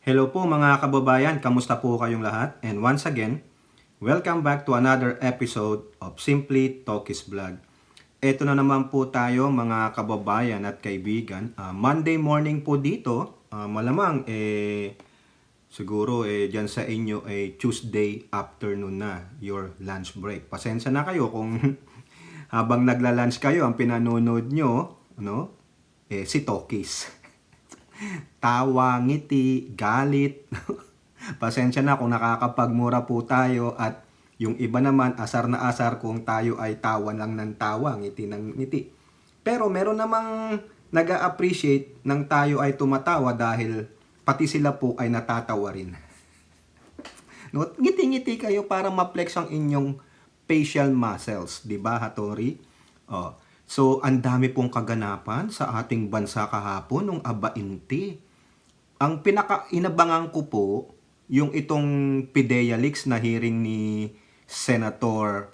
Hello po mga kababayan, kamusta po kayong lahat? And once again, welcome back to another episode of Simply Talkies Vlog. Ito na naman po tayo mga kababayan at kaibigan. Monday morning po dito, malamang siguro dyan sa inyo Tuesday afternoon na your lunch break. Pasensya na kayo kung habang nagla-lunch kayo ang pinanonood nyo, si Talkies. Tawa, ngiti, galit. Pasensya na kung nakakapagmura po tayo at yung iba naman asar na asar kung tayo ay tawa lang ng tawa, ngiti ng ngiti. Pero meron namang nag-a-appreciate ng tayo ay tumatawa dahil pati sila po ay natatawa rin. No? Ngiti-ngiti kayo para ma-flex ang inyong facial muscles, di ba, Hatori? Oh. So, ang dami pong kaganapan sa ating bansa kahapon nung abainti. Ang pinaka-inabangan ko po, yung itong PIDEA Leaks na hearing ni Senator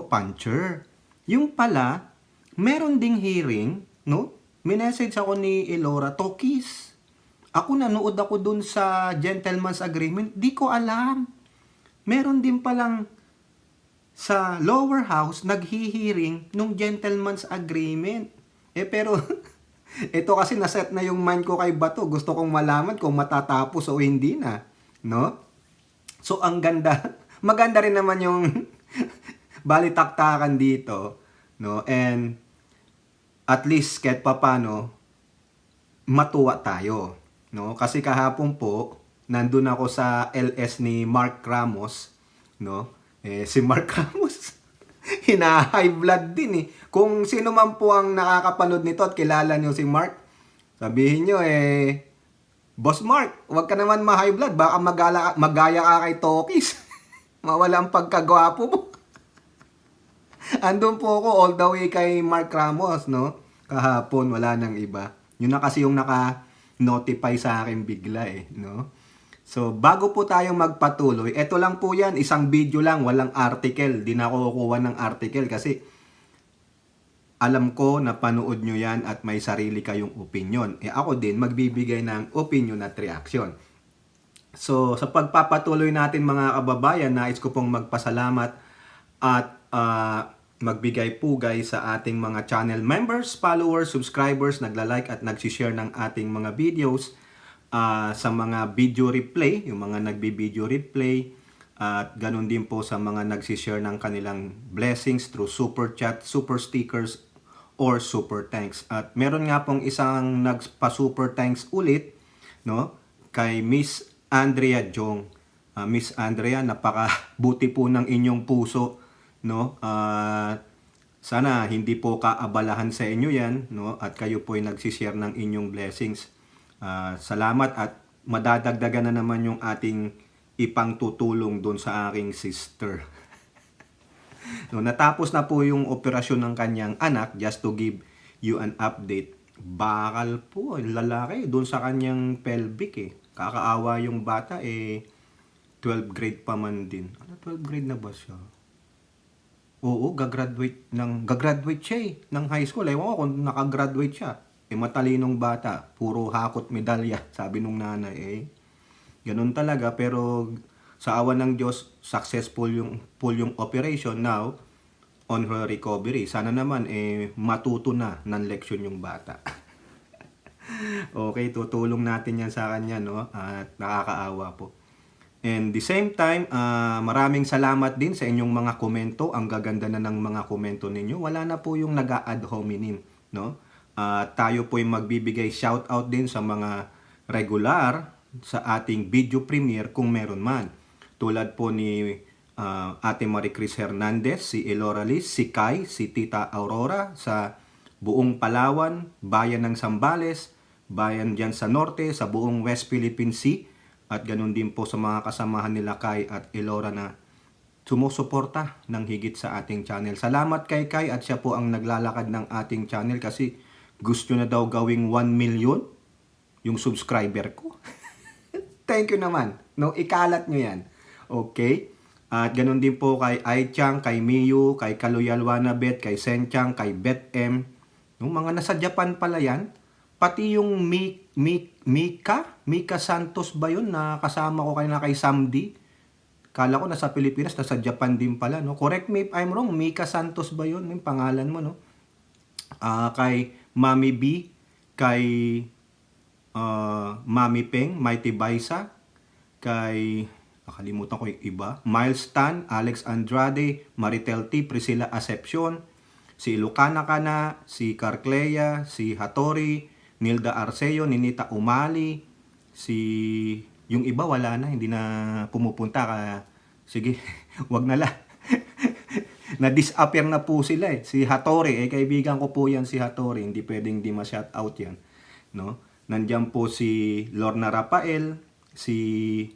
Pancher. Yung pala, meron ding hearing, no? Minessage ako ni Elora, Talkies. Ako nanood ako dun sa Gentleman's Agreement, di ko alam. Meron din palang sa lower house, naghihiring nung gentleman's agreement. Pero, ito kasi naset na yung mind ko kay Bato. Gusto kong malaman kung matatapos o hindi na. No? So, ang ganda. Maganda rin naman yung balitaktakan dito. No? And, at least, kahit papano, matuwa tayo. No? Kasi kahapon po, nandun ako sa LS ni Mark Ramos. No? Si Mark Ramos, hina-high blood din eh. Kung sino man po ang nakakapanood nito at kilala nyo si Mark, sabihin nyo Boss Mark, wag ka naman ma-high blood, baka magaya ka kay Talkies. Mawala ang pagkagwapo mo. Andun po ako all the way kay Mark Ramos, no? Kahapon, wala nang iba. Yun na kasi yung naka-notify sa akin bigla no? So, bago po tayo magpatuloy, eto lang po yan, isang video lang, walang article. Di na ako kukuha ng article kasi alam ko na panood nyo yan at may sarili kayong opinion. Ako din, magbibigay ng opinion at reaction. So, sa pagpapatuloy natin mga kababayan, nais ko pong magpasalamat at magbigay pugay sa ating mga channel members, followers, subscribers, nagla-like at nagsishare ng ating mga videos. Sa mga video replay, yung mga nagbi-video replay, at ganun din po sa mga nagsishare ng kanilang blessings through super chat, super stickers, or super thanks. At meron nga pong isang nagpa-super thanks ulit, no, kay Miss Andrea Jong. Miss Andrea, napakabuti po ng inyong puso, no. Sana hindi po kaabalahan sa inyo yan, no, at kayo po ay nagsishare ng inyong blessings. Salamat at madadagdagan na naman yung ating ipangtutulong doon sa aking sister. No, natapos na po yung operasyon ng kanyang anak, just to give you an update. Bakal po, lalaki doon sa kanyang pelvic Kakaawa yung bata 12 grade pa man din. 12 grade na ba siya? Oo, gagraduate siya ng high school. Ewan ko kung nakagraduate siya. Matalinong bata, puro hakot medalya, sabi nung nanay ganun talaga, pero sa awa ng Diyos, successful yung operation. Now, on her recovery, sana naman matuto na ng leksyon yung bata. Okay, tutulong natin yan sa kanya, no? At nakakaawa po. And the same time, maraming salamat din sa inyong mga komento. Ang gaganda na ng mga komento ninyo. Wala na po yung nag-a-ad hominem, no? Tayo po ay magbibigay shoutout din sa mga regular sa ating video premiere kung meron man. Tulad po ni Ate Marie Cris Hernandez, si Elora Liz, si Kai, si Tita Aurora sa buong Palawan, bayan ng Zambales, bayan dyan sa norte, sa buong West Philippine Sea, at ganun din po sa mga kasamahan nila Kai at Elora na sumusuporta ng higit sa ating channel. Salamat kay Kai at siya po ang naglalakad ng ating channel kasi gusto na daw gawing 1 million yung subscriber ko. Thank you naman. No, ikalat nyo yan. Okay? At ganun din po kay Aichang, kay Miyu, kay Kaloyal Wanabet, kay Senchang, kay Bet M. Yung mga nasa Japan pala yan. Pati yung Mika Santos ba yun na kasama ko kanina kay Samdi? Kala ko nasa Pilipinas, nasa Japan din pala, no? Correct me if I'm wrong, Mika Santos ba yun? Yung pangalan mo, no? Kay Mami B, kay Mami Peng, Mighty Baisa, kay, nakalimutan ko yung iba, Miles Tan, Alex Andrade, Maritel T, Priscilla Acepcion, si Lucana Kana, si Carclea, si Hattori, Nilda Arceo, Ninita Umali, yung iba wala na, hindi na pumupunta ka. Sige, wag na lang. Na-disappear na po sila eh. Si Hattori, kaibigan ko po yan si Hattori, hindi pwedeng di ma-shoutout yan. No? Nandiyan po si Lorna Rafael, sino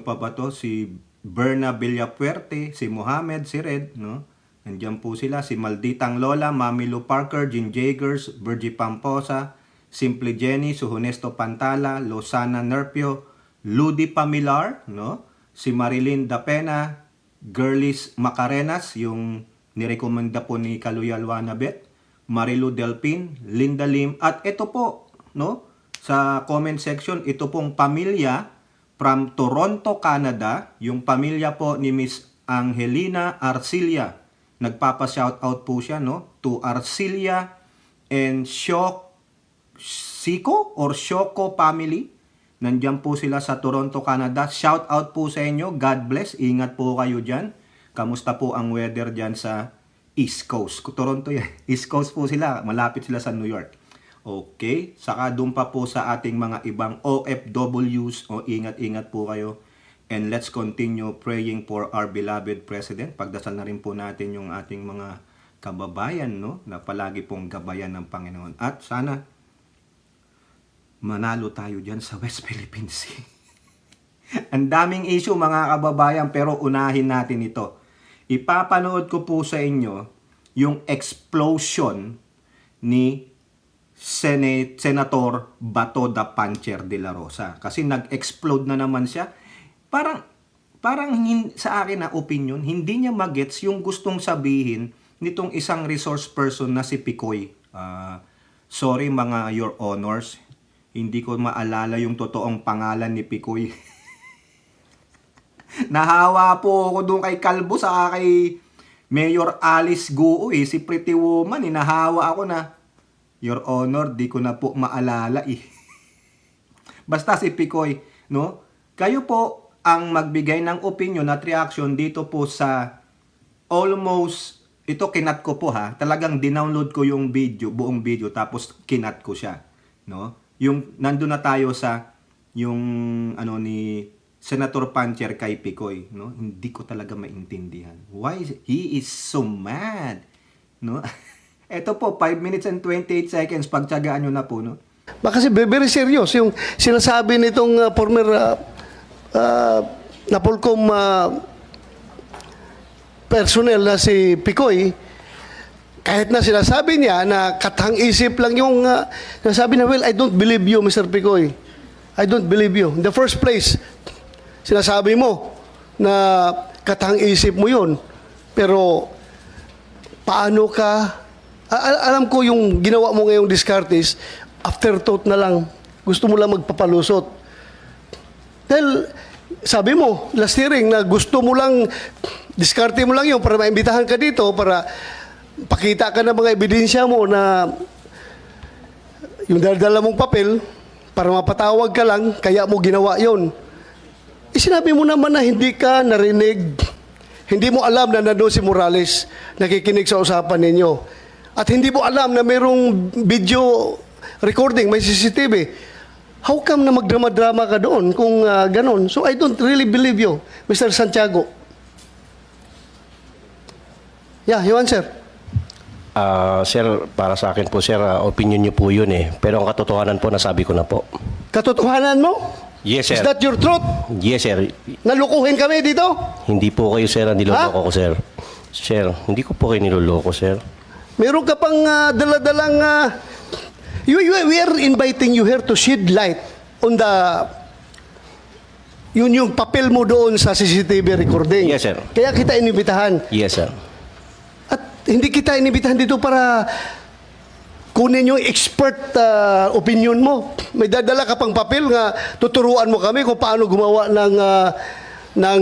pa ba to? Si Berna Villapuerte, si Mohamed, si Red, no? Nandiyan po sila, si Malditang Lola, Mami Lou Parker, Jean Jagers, Virgie Pamposa, Simple Jenny, Suhonesto Pantala, Lozana Nerpio, Ludi Pamilar, no? Si Marilyn Dapena, Girlis Macarenas, yung nirekomenda po ni Kaluyal Wanabet, Marilu Delpin, Linda Lim, at ito po, no? Sa comment section, ito pong pamilya from Toronto, Canada, yung pamilya po ni Miss Angelina Arcilia. Nagpapa-shoutout po siya, no? To Arcilia and Shoko family. Nandiyan po sila sa Toronto, Canada. Shoutout po sa inyo. God bless. Ingat po kayo dyan. Kamusta po ang weather dyan sa East Coast? Toronto yan. East Coast po sila. Malapit sila sa New York. Okay. Saka doon pa po sa ating mga ibang OFWs. Ingat-ingat po kayo. And let's continue praying for our beloved President. Pagdasal na rin po natin yung ating mga kababayan, no? Na palagi pong gabayan ng Panginoon. At sana manalo tayo dyan sa West Philippine Sea. Ang daming issue mga kababayan, pero unahin natin ito. Ipapanood ko po sa inyo yung explosion ni Senator Bato da Pancher de la Rosa. Kasi nag-explode na naman siya. Parang sa akin na opinion, hindi niya magets yung gustong sabihin nitong isang resource person na si Picoy. Sorry mga your honors, hindi ko maalala yung totoong pangalan ni Picoy. Nahawa po ako doon kay Kalbo sa kay Mayor Alice Guo si Pretty Woman. Nahawa ako na, your honor, di ko na po maalala Basta si Picoy, no? Kayo po ang magbigay ng opinion at reaction dito po sa almost, ito kinat ko po ha, talagang dinownload ko yung video, buong video, tapos kinat ko siya, no? Yung nandun na tayo sa yung ni Senator Pancher kay Picoy, no? Hindi ko talaga maintindihan. Why he is so mad, no? Ito po 5 minutes and 28 seconds, pagtiyagaan nyo na po, no? Kasi very serious yung sinasabi nitong former Napolcom personnel na si Picoy. Kahit na sinasabi niya na katang-isip lang yung nasabi na, well, I don't believe you, Mr. Picoy. I don't believe you. In the first place, sinasabi mo na katang-isip mo yun. Pero, paano ka, alam ko yung ginawa mo ngayong discartes, afterthought na lang. Gusto mo lang magpapalusot. Dahil, sabi mo, last hearing, na gusto mo lang, diskarte mo lang yun para maimbitahan ka dito, para pakita ka ng mga ebidensya mo na yung dala mong papel, para mapatawag ka lang, kaya mo ginawa yon. Sinabi mo naman na hindi ka narinig, hindi mo alam na nandun si Morales, nakikinig sa usapan ninyo. At hindi mo alam na mayroong video recording, may CCTV. How come na magdrama-drama ka doon kung ganon? So I don't really believe you, Mr. Santiago. Yeah, you answer. Sir, para sa akin po, sir, opinion niyo po yun eh. Pero ang katotohanan po, nasabi ko na po. Katotohanan mo? Yes, sir. Is that your truth? Yes, sir. Nalukuhin kami dito? Hindi po kayo, sir, ang niloloko ko, sir. Sir, hindi ko po kayo niloloko, sir. Meron ka pang daladalang... we are inviting you here to shed light on the... yung papel mo doon sa CCTV recording. Yes, sir. Kaya kita inibitahan. Yes, sir. At hindi kita inibitahan dito para kunin yung expert opinion mo. May dadala ka pang papel nga tuturuan mo kami kung paano gumawa ng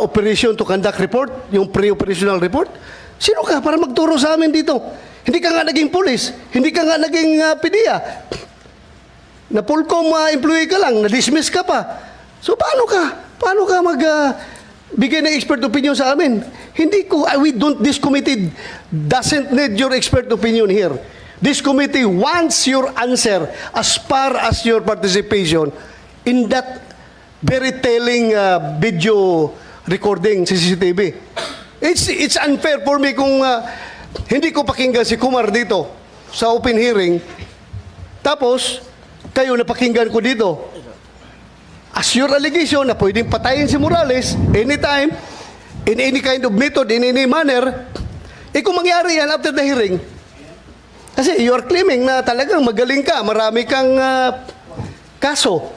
operation to conduct report, yung pre-operational report. Sino ka para magturo sa amin dito? Hindi ka nga naging police, hindi ka nga naging PDEA. Na Pulcom employee ka lang, na-dismiss ka pa. So paano ka bigay ng expert opinion sa amin? This committee doesn't need your expert opinion here. This committee wants your answer as far as your participation in that very telling video recording CCTV. It's unfair for me kung hindi ko pakinggan si Kumar dito sa open hearing, tapos kayo napakinggan ko dito. As your allegation na pwedeng patayin si Morales anytime, in any kind of method, in any manner, kung mangyari yan after the hearing, kasi you are claiming na talagang magaling ka, marami kang kaso.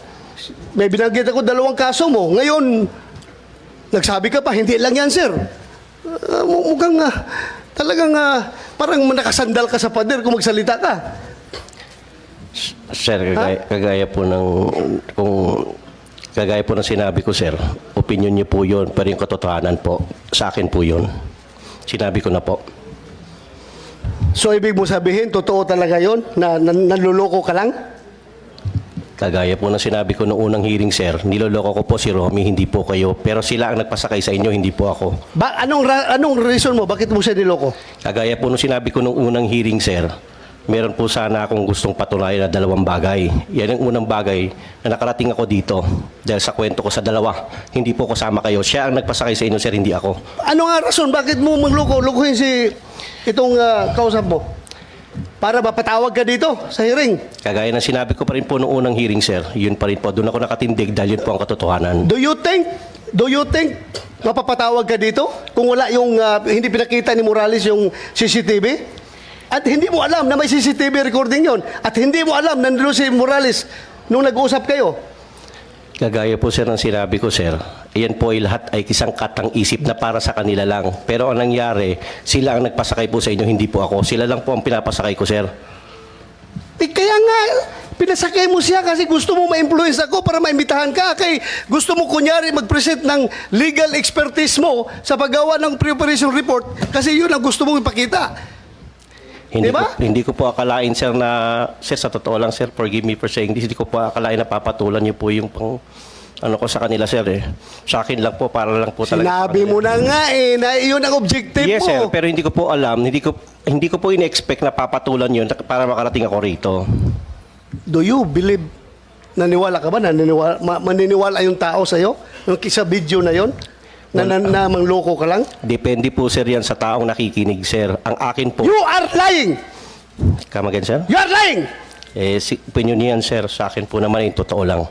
May binanggit ako 2 kaso mo. Ngayon, nagsabi ka pa, hindi lang yan, sir. Mukhang talagang parang nakasandal ka sa pader kung magsalita ka. Sir, kagaya po ng sinabi ko, sir, opinion niyo po yun, pero yung katotohanan po, sa akin po yun. Sinabi ko na po. So, ibig mo sabihin, totoo talaga yon na nanluloko ka lang? Kagaya po ng sinabi ko noong unang hearing, sir, niloloko ko po si Romy, hindi po kayo. Pero sila ang nagpasakay sa inyo, hindi po ako. Anong reason mo? Bakit mo siya niloko? Kagaya po nung sinabi ko noong unang hearing, sir, meron po sana akong gustong patunayan na 2 bagay. Yan ang unang bagay na nakarating ako dito. Dahil sa kwento ko sa 2, hindi po kasama kayo. Siya ang nagpasakay sa inyo, sir, hindi ako. Ano nga rason? Bakit mo magloko? Lukuhin itong kausap mo? Para mapatawag ka dito sa hearing. Kagaya ng sinabi ko pa rin po noong unang hearing, sir, yun pa rin po. Doon ako nakatindig dahil yun po ang katotohanan. Do you think mapapatawag ka dito kung wala yung hindi pinakita ni Morales yung CCTV? At hindi mo alam na may CCTV recording yon. At hindi mo alam na nandun si Morales nung nag-uusap kayo. Kagaya po, sir, ng sinabi ko, sir, iyan po ay lahat ay isang katang-isip na para sa kanila lang. Pero ang nangyari, sila ang nagpasakay po sa inyo, hindi po ako. Sila lang po ang pinapasakay ko, sir. Kaya nga, pinasakay mo siya kasi gusto mo ma-influence ako para maimbitahan ka. Kay gusto mo kunyari mag-present ng legal expertise mo sa paggawa ng pre-operation report kasi yun ang gusto mong ipakita. Diba? Hindi ko po akalain, sir, sir, sa totoo lang, sir, forgive me for saying this, hindi ko po akalain na papatulan niyo po yung ko sa kanila, sir, eh. Sa akin lang po, para lang po talaga. Sinabi mo na nga na iyon ang objective yes, mo. Yes, sir, pero hindi ko po alam, hindi ko po in-expect na papatulan yun para makarating ako rito. Do you believe, naniwala ka ba, maniniwala yung tao sa'yo? Yung sa video na yon? Na mangloko ka lang? Depende po, sir, yan sa taong nakikinig, sir. Ang akin po... You are lying! Come again, sir? You are lying! Opinion niyan, sir. Sa akin po naman, yung totoo lang.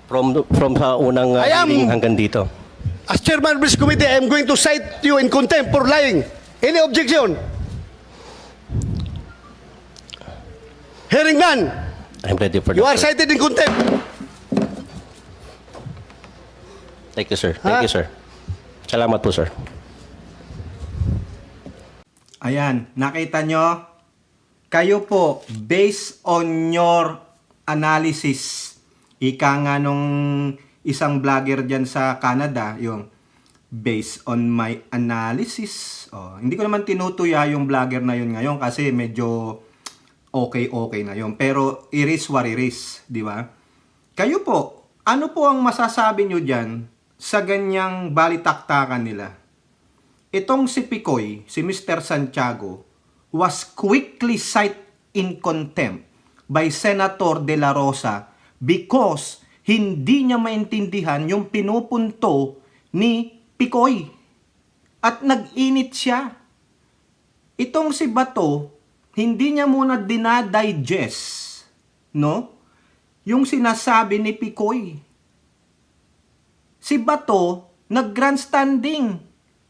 From sa unang hearing hanggang dito. As chairman of this committee, I am going to cite you in contempt for lying. Any objection? Hearing none. I'm ready for You that, are sir. cited in contempt. Thank you, sir. Thank you, sir. Salamat po, sir. Ayan, nakita nyo? Kayo po, based on your analysis, ika nga nung isang vlogger dyan sa Canada, yung based on my analysis. Hindi ko naman tinutuya yung vlogger na yun ngayon kasi medyo okay na yun. Pero it is what it is, di ba? Kayo po, ano po ang masasabi nyo dyan sa ganyang balitaktakan nila? Itong si Picoy, si Mr. Santiago, was quickly cited in contempt by Senator De La Rosa because hindi niya maintindihan yung pinupunto ni Picoy. At nag-init siya. Itong si Bato, hindi niya muna dinadigest, no? Yung sinasabi ni Picoy. Si Bato, nag-grandstanding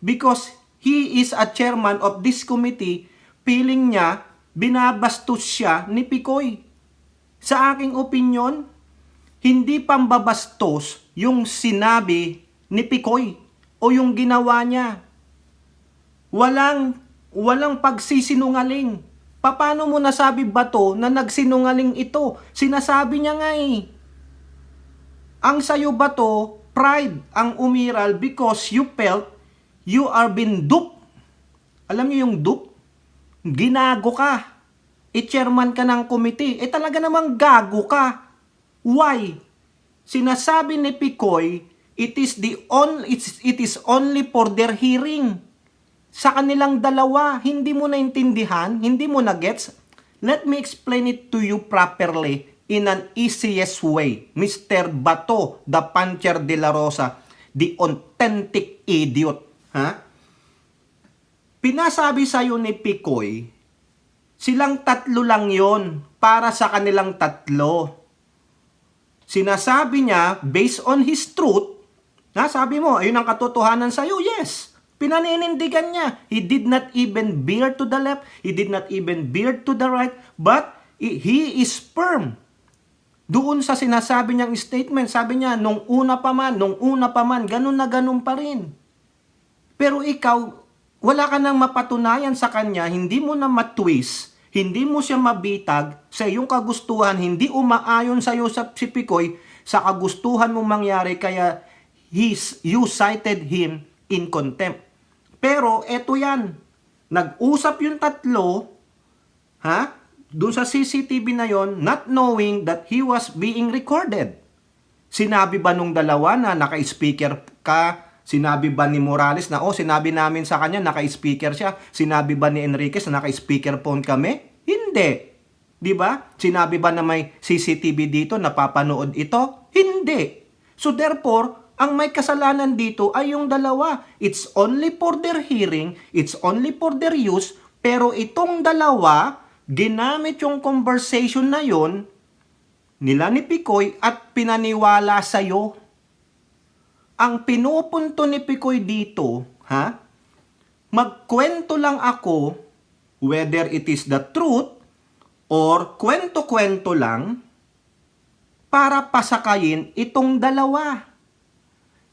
because he is a chairman of this committee. Feeling niya, binabastos siya ni Picoy. Sa aking opinion, hindi pambabastos yung sinabi ni Picoy o yung ginawa niya. Walang Walang pagsisinungaling. Paano mo nasabi ba to na nagsinungaling ito? Sinasabi niya nga eh. Ang sayo ba to, pride ang umiral because you felt you are been duped. Alam niyo yung dupe? Ginago ka. I-chairman ka ng committee. Talaga namang gago ka. Why? Sinasabi ni Picoy, it is only for their hearing. Sa kanilang dalawa, hindi mo naintindihan, hindi mo na-gets. Let me explain it to you properly in an easiest way. Mr. Bato, the Puncher de la Rosa, the authentic idiot. Ha? Pinasabi sa'yo ni Picoy, silang tatlo lang yon para sa kanilang tatlo. Sinasabi niya, based on his truth, sabi mo, ayun ang katotohanan sa'yo, yes. Pinaninindigan niya. He did not even veer to the left, he did not even veer to the right, but he is firm. Doon sa sinasabi niyang statement, sabi niya, nung una pa man, ganun na ganun pa rin. Pero ikaw, wala ka nang mapatunayan sa kanya, hindi mo na matwist, hindi mo siya mabitag sa iyong kagustuhan, hindi umaayon sa iyo si Picoy sa kagustuhan mong mangyari, kaya you cited him in contempt. Pero eto yan, nag-usap yung tatlo, doon sa CCTV na yon, not knowing that he was being recorded. Sinabi ba nung dalawa na naka-speaker ka? Sinabi ba ni Morales na, sinabi namin sa kanya, naka-speaker siya? Sinabi ba ni Enriquez na naka-speaker phone kami? Hindi. Di ba? Sinabi ba na may CCTV dito, napapanood ito? Hindi. So therefore, ang may kasalanan dito ay yung dalawa. It's only for their hearing, it's only for their use, pero itong dalawa, ginamit yung conversation na yon nila ni Picoy at pinaniwala sa'yo. Ang pinupunto ni Picoy dito, magkwento lang ako, whether it is the truth or kwento-kwento lang, para pasakayin itong dalawa.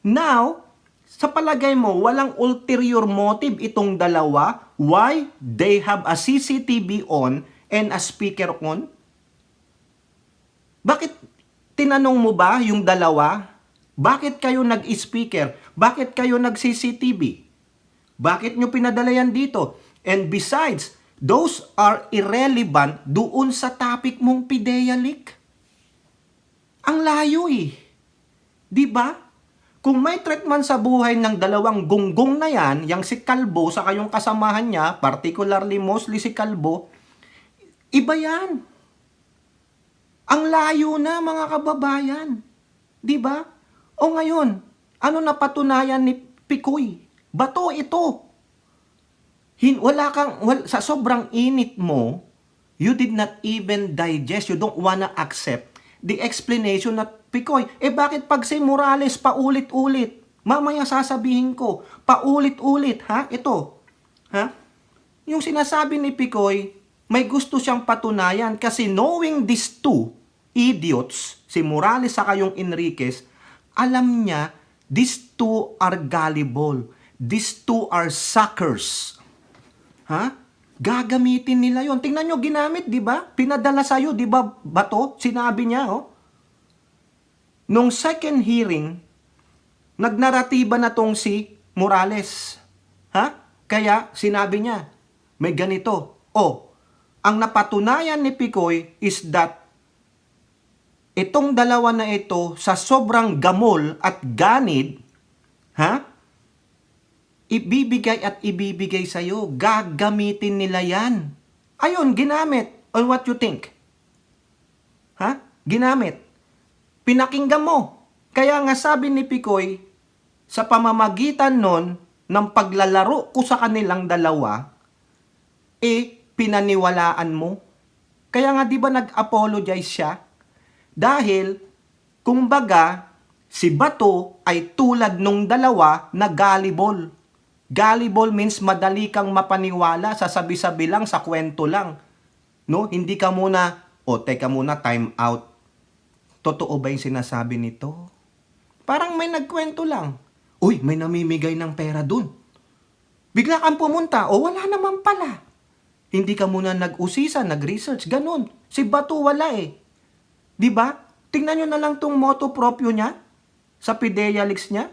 Now, sa palagay mo, walang ulterior motive itong dalawa? Why they have a CCTV on and a speaker on? Bakit tinanong mo ba yung dalawa? Bakit kayo nag-speaker? Bakit kayo nag-CCTV? Bakit nyo pinadala yan dito? And besides, those are irrelevant doon sa topic mong PIDEA leak. Ang layo eh. Diba? Kung may threat man sa buhay ng dalawang gunggong na yan, yang si Calvo sa kayong kasamahan niya, particularly mostly si Calvo, iba yan. Ang layo na mga kababayan. Diba? O ngayon, ano napatunayan ni Picoy? Bato ito. Sa sobrang init mo, you did not even digest, you don't wanna accept the explanation na Picoy. Bakit pag si Morales paulit-ulit? Mamaya sasabihin ko, paulit-ulit, ito. Yung sinasabi ni Picoy, may gusto siyang patunayan kasi knowing these two idiots, si Morales saka yung Enriquez, alam niya, these two are gullible. These two are suckers. Gagamitin nila yon. Tingnan nyo, ginamit, di ba? Pinadala sa'yo, di ba, Bato? Sinabi niya, Nung second hearing, nagnaratiba na tong si Morales. Kaya, sinabi niya, may ganito. Ang napatunayan ni Picoy is that itong dalawa na ito, sa sobrang gamol at ganid, ibibigay sa'yo. Gagamitin nila yan. Ayun, ginamit. On what you think? Ginamit. Pinakinggan mo. Kaya nga sabi ni Picoy, sa pamamagitan nun, ng paglalaro ko sa kanilang dalawa, pinaniwalaan mo. Kaya nga di ba nag-apologize siya? Dahil, kumbaga, si Bato ay tulad nung dalawa na gullible. Gullible means madali kang mapaniwala, sasabi-sabi lang, sa kwento lang. No? Hindi ka muna, teka muna, time out. Totoo ba yung sinasabi nito? Parang may nagkwento lang. Uy, may namimigay ng pera dun. Bigla kang pumunta, o wala naman pala. Hindi ka muna nag-usisa, nag-research, ganun. Si Bato wala eh. Di ba? Tingnan nyo na lang tong motto proprio niya sa PIDEA Leaks niya.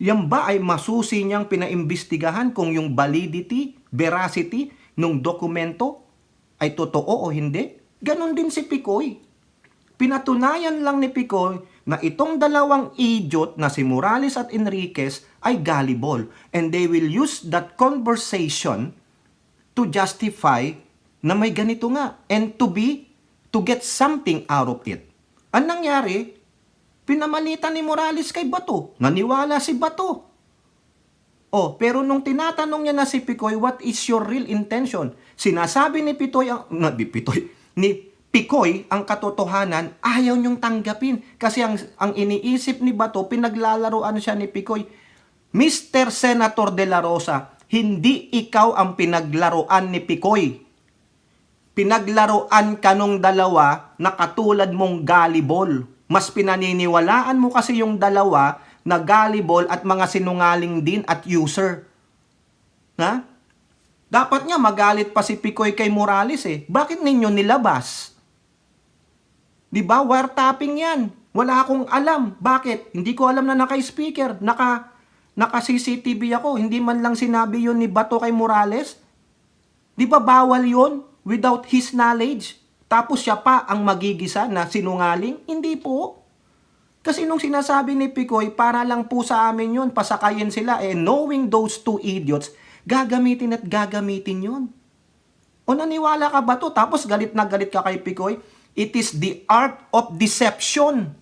Yan ba ay masusi niyang pinaimbestigahan kung yung validity, veracity ng dokumento ay totoo o hindi? Ganon din si Picoy. Pinatunayan lang ni Picoy na itong dalawang idiot na si Morales at Enriquez ay gullible. And they will use that conversation to justify na may ganito nga. And to get something out of it. Ang nangyari, pinamalitan ni Morales kay Bato. Naniwala si Bato. Oh, pero nung tinatanong niya na si Picoy, what is your real intention? Sinasabi ni Picoy ang katotohanan, ayaw niyong tanggapin. Kasi ang iniisip ni Bato, pinaglalaroan siya ni Picoy. Mr. Senator De La Rosa, hindi ikaw ang pinaglaruan ni Picoy. Pinaglaruan ka nung dalawa na katulad mong gullible. Mas pinaniniwalaan mo kasi yung dalawa na gullible at mga sinungaling din at user. Ha? Dapat nga magalit pa si Picoy kay Morales eh. Bakit ninyo nilabas? Di ba? Wiretapping yan. Wala akong alam. Bakit? Hindi ko alam na naka-speaker. Naka-CCTV ako. Hindi man lang sinabi yun ni Bato kay Morales. Di ba bawal yun? Without his knowledge. Tapos siya pa ang magigisa na sinungaling? Hindi po. Kasi nung sinasabi ni Picoy, para lang po sa amin yun, pasakayin sila. Knowing those two idiots, gagamitin at gagamitin yun. O naniwala ka ba to? Tapos galit na galit ka kay Picoy? It is the art of deception.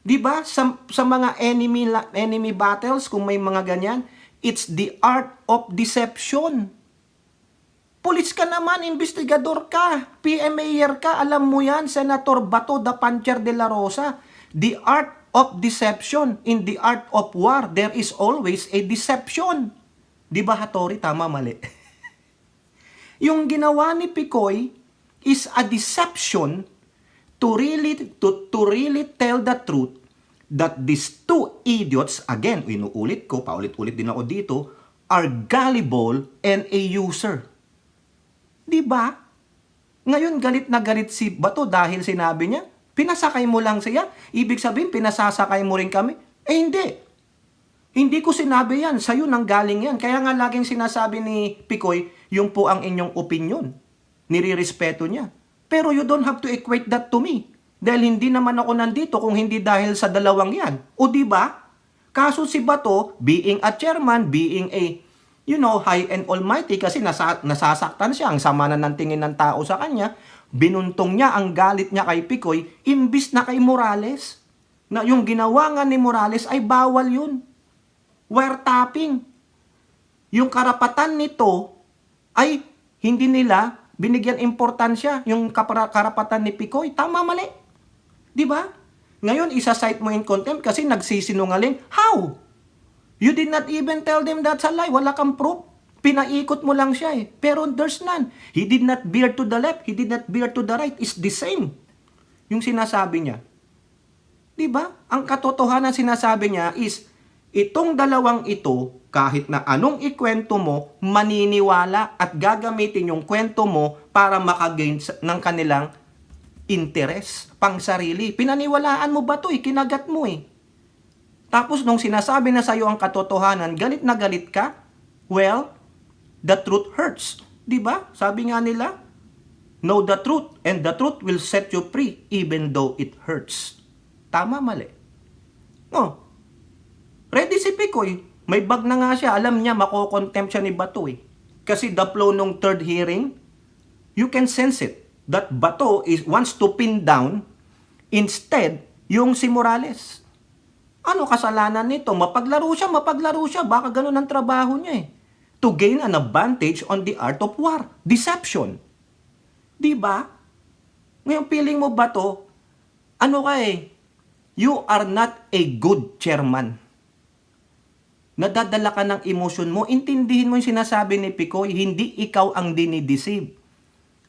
Di ba? Sa mga enemy battles, kung may mga ganyan, it's the art of deception. Pulis ka naman, investigador ka, PMAer ka, alam mo yan, Senator Bato da Pancher de la Rosa. The art of deception. In the art of war, there is always a deception. Di ba, Hattori? Tama, mali. Yung ginawa ni Picoy is a deception to really tell the truth that these two idiots, again, inuulit ko, paulit-ulit din ako dito, are gullible and a user. Di ba? Ngayon, galit na galit si Bato dahil sinabi niya, pinasakay mo lang siya. Ibig sabihin, pinasasakay mo rin kami. Hindi. Hindi ko sinabi yan. Sa'yo nang galing yan. Kaya nga laging sinasabi ni Picoy, yung po ang inyong opinion. Nirirespeto niya. Pero you don't have to equate that to me. Dahil hindi naman ako nandito kung hindi dahil sa dalawang yan. O di ba? Kaso si Bato, being a chairman, being a high and almighty kasi nasasaktan siya, ang sama na ng tingin ng tao sa kanya, binuntong niya ang galit niya kay Picoy, imbis na kay Morales. Na yung ginawa nga ni Morales ay bawal yun. Wiretapping. Yung karapatan nito ay hindi nila binigyan importansya yung karapatan ni Picoy. Tama, mali. Di ba? Ngayon, isa-cite mo in contempt kasi nagsisinungaling. How? You did not even tell them that's a lie. Wala kang proof. Pinaikot mo lang siya eh. Pero there's none. He did not veer to the left. He did not veer to the right. It's the same. Yung sinasabi niya. Diba? Ang katotohanan sinasabi niya is, itong dalawang ito, kahit na anong ikwento mo, maniniwala at gagamitin yung kwento mo para makagain ng kanilang interest, pang sarili. Pinaniwalaan mo ba ito eh? Kinagat mo eh. Tapos nung sinasabi na sa'yo ang katotohanan, galit na galit ka? Well, the truth hurts. Diba? Sabi nga nila, know the truth and the truth will set you free even though it hurts. Tama, mali? Oh, ready si Picoy. May bag na nga siya. Alam niya, makokontempt siya ni Bato eh. Kasi the flow nung third hearing, you can sense it. That Bato wants to pin down instead yung si Morales. Ano kasalanan nito? Mapaglaro siya. Baka ganun ang trabaho niya eh. To gain an advantage on the art of war. Deception. Diba? Ngayon, feeling mo ba to? Ano ka eh? You are not a good chairman. Nadadala ka ng emosyon mo. Intindihin mo yung sinasabi ni Picoy. Hindi ikaw ang dinideceive.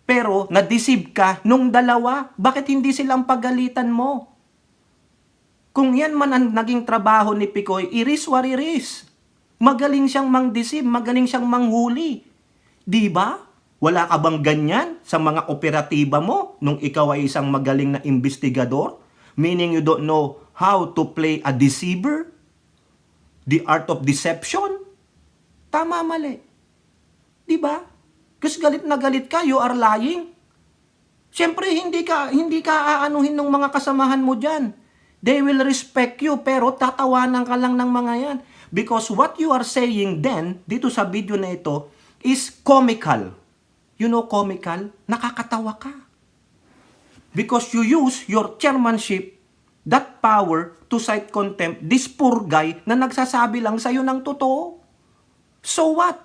Pero, na-deceive ka nung dalawa. Bakit hindi silang pagalitan mo? Kung yan man ang naging trabaho ni Picoy, iris what iris. Magaling siyang mang-deceive, magaling siyang manghuli. Di ba? Wala ka bang ganyan sa mga operatiba mo nung ikaw ay isang magaling na investigador? Meaning you don't know how to play a deceiver? The art of deception? Tama, mali. Di ba? Kasi galit na galit ka, you are lying. Siyempre, hindi ka aanuhin ng mga kasamahan mo dyan. They will respect you, pero tatawanan ka lang ng mga yan. Because what you are saying then, dito sa video na ito, is comical. You know comical? Nakakatawa ka. Because you use your chairmanship, that power, to cite contempt this poor guy na nagsasabi lang sa'yo ng totoo. So what?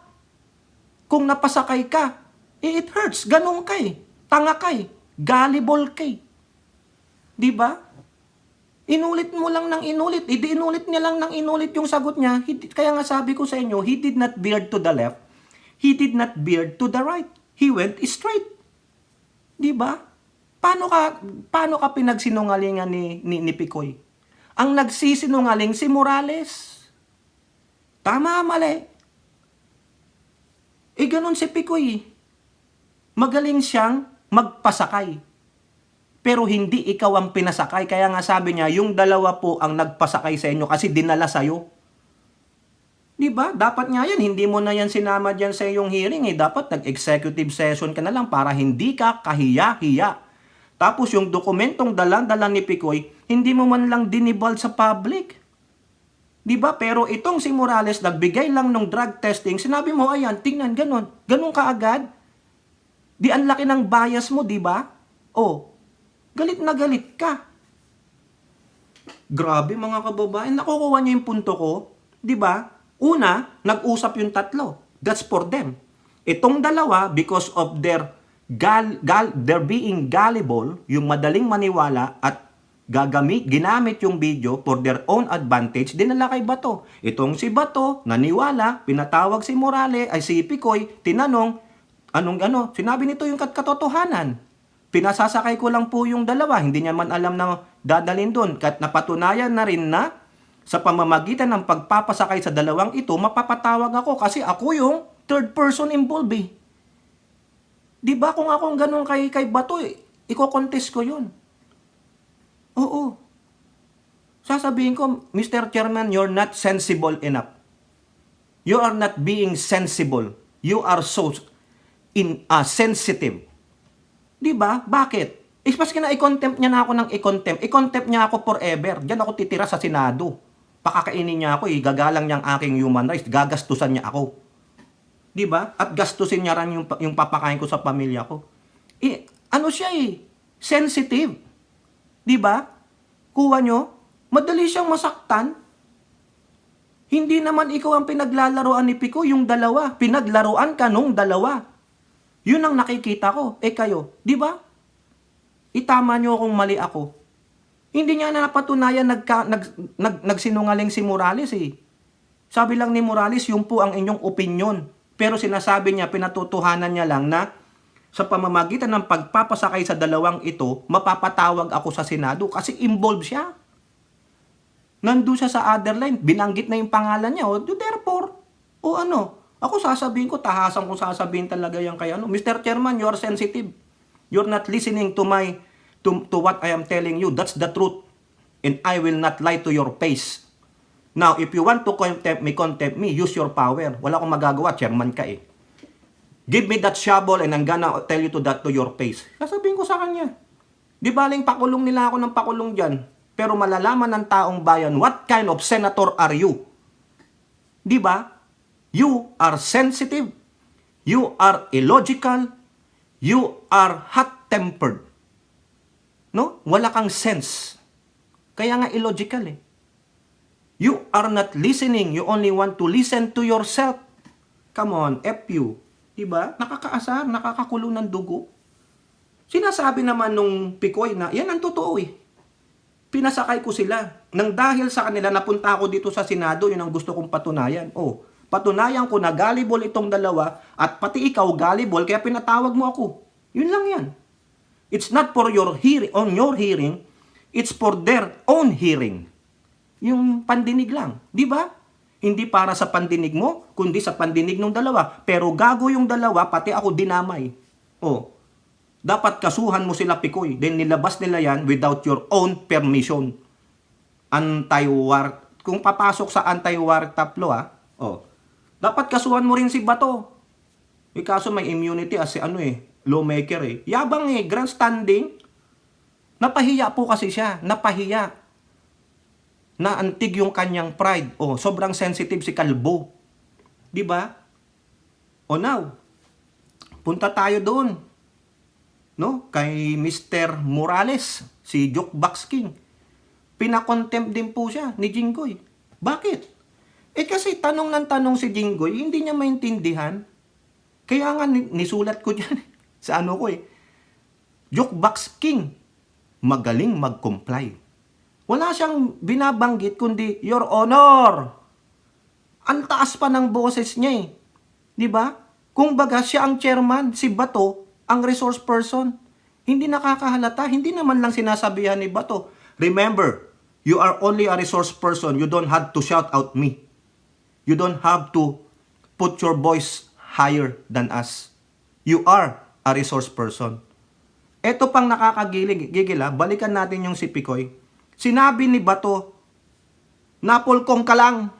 Kung napasakay ka, it hurts. Ganun ka eh. Tanga ka eh. Gullible ka eh. Diba? Inulit mo lang ng inulit. Inulit niya lang ng inulit yung sagot niya. Kaya nga sabi ko sa inyo, he did not veer to the left. He did not veer to the right. He went straight. Diba? Paano ka pinagsinungalingan ni Picoy? Ang nagsisinungaling si Morales. Tama, mali. Ganun si Picoy. Magaling siyang magpasakay. Pero hindi ikaw ang pinasakay. Kaya nga sabi niya, yung dalawa po ang nagpasakay sa inyo kasi dinala sa'yo. Diba? Dapat nga yan. Hindi mo na yan sinama dyan sa iyong hearing. Dapat nag-executive session ka na lang para hindi ka kahiya-hiya. Tapos yung dokumentong dalang-dala ni Picoy, hindi mo man lang dinibald sa public. Diba? Pero itong si Morales, nagbigay lang ng drug testing, sinabi mo, ayan, tingnan, ganun. Ganun ka agad. Di ang laki ng bias mo, diba? Oh, galit na galit ka. Grabe mga kababayan, nakukuha niyo yung punto ko. Diba? Una, nag-usap yung tatlo. That's for them. Itong dalawa, because of their being gullible, yung madaling maniwala at ginamit yung video for their own advantage, dinala kay Bato. Itong si Bato, naniwala, pinatawag si Morales, ay si Picoy, tinanong, sinabi nito yung katotohanan. Pinasasakay ko lang po yung dalawa, hindi niya man alam na dadalhin doon. Kat napatunayan na rin na sa pamamagitan ng pagpapasakay sa dalawang ito, mapapatawag ako kasi ako yung third person involved eh. Diba kung akong ganun kay Bato, iko-contest ko yun. Oo. Sasabihin ko, Mr. Chairman, you're not sensible enough. You are not being sensible. You are so sensitive. Diba? Bakit? Maski na i-contempt niya na ako ng i-contempt. I-contempt niya ako forever. Diyan ako titira sa Senado. Pakakainin niya ako, gagalang niyang aking human rights. Gagastusan niya ako. Diba? At gastusin niya rin yung papakain ko sa pamilya ko. Sensitive. Diba? Kuha nyo, madali siyang masaktan. Hindi naman ikaw ang pinaglalaroan ni Pico, yung dalawa. Pinaglaruan ka nung dalawa. Yun ang nakikita ko. Kayo, di ba? Itama nyo kung mali ako. Hindi niya na napatunayan nagsinungaling si Morales eh. Sabi lang ni Morales, yun po ang inyong opinion. Pero sinasabi niya, pinatutuhanan niya lang na sa pamamagitan ng pagpapasakay sa dalawang ito, mapapatawag ako sa Senado kasi involved siya. Nandun siya sa other line, binanggit na yung pangalan niya. Therefore, ako sasabihin ko, tahasan ko sasabihin talaga yan kay Mr. Chairman, you're sensitive. You're not listening to what I am telling you. That's the truth. And I will not lie to your face. Now, if you want to contempt me, use your power. Wala akong magagawa, chairman ka eh. Give me that shovel and I'm gonna tell you to your face. Sasabihin ko sa kanya. Di baling pakulong nila ako ng pakulong dyan. Pero malalaman ng taong bayan, what kind of senator are you? Di ba? You are sensitive. You are illogical. You are hot-tempered. No? Wala kang sense. Kaya nga illogical eh. You are not listening. You only want to listen to yourself. Come on, F you. Diba? Nakakaasar, nakakakulo ng dugo. Sinasabi naman nung Picoy na, yan ang totoo eh. Pinasakay ko sila. Nang dahil sa kanila, napunta ako dito sa Senado, yun ang gusto kong patunayan. Patunayan ko na gullible itong dalawa, at pati ikaw gullible, kaya pinatawag mo ako. Yun lang yan. It's not for your hearing, it's for their own hearing. Yung pandinig lang. Di ba? Hindi para sa pandinig mo, kundi sa pandinig ng dalawa. Pero gago yung dalawa, pati ako dinamay. Oh, dapat kasuhan mo sila, Picoy. Then nilabas nila yan without your own permission. Anti-war. Kung papasok sa anti-war taplo, oh, dapat kasuhan mo rin si Bato. Kaso may immunity as lawmaker eh. Yabang grandstanding. Napahiya po kasi siya. Napahiya. Naantig yung kanyang pride. Oh, sobrang sensitive si Kalbo. 'Di ba? O now, punta tayo doon. No? Kay Mr. Morales, si Jukebox King. Pinakontempt din po siya ni Jinggoy. Bakit? Kasi tanong ng tanong si Jinggoy, hindi niya maintindihan. Kaya nga nisulat ko diyan sa Jukebox King, magaling mag-comply. Wala siyang binabanggit kundi, Your Honor. Ang taas pa ng boses niya eh. Di ba? Kung baga siya ang chairman, si Bato ang resource person. Hindi nakakahalata, hindi naman lang sinasabihan ni Bato. Remember, you are only a resource person. You don't have to shout out me. You don't have to put your voice higher than us. You are a resource person. Ito pang nakakagigil, balikan natin yung si Picoy. Sinabi ni Bato, napolkong ka lang.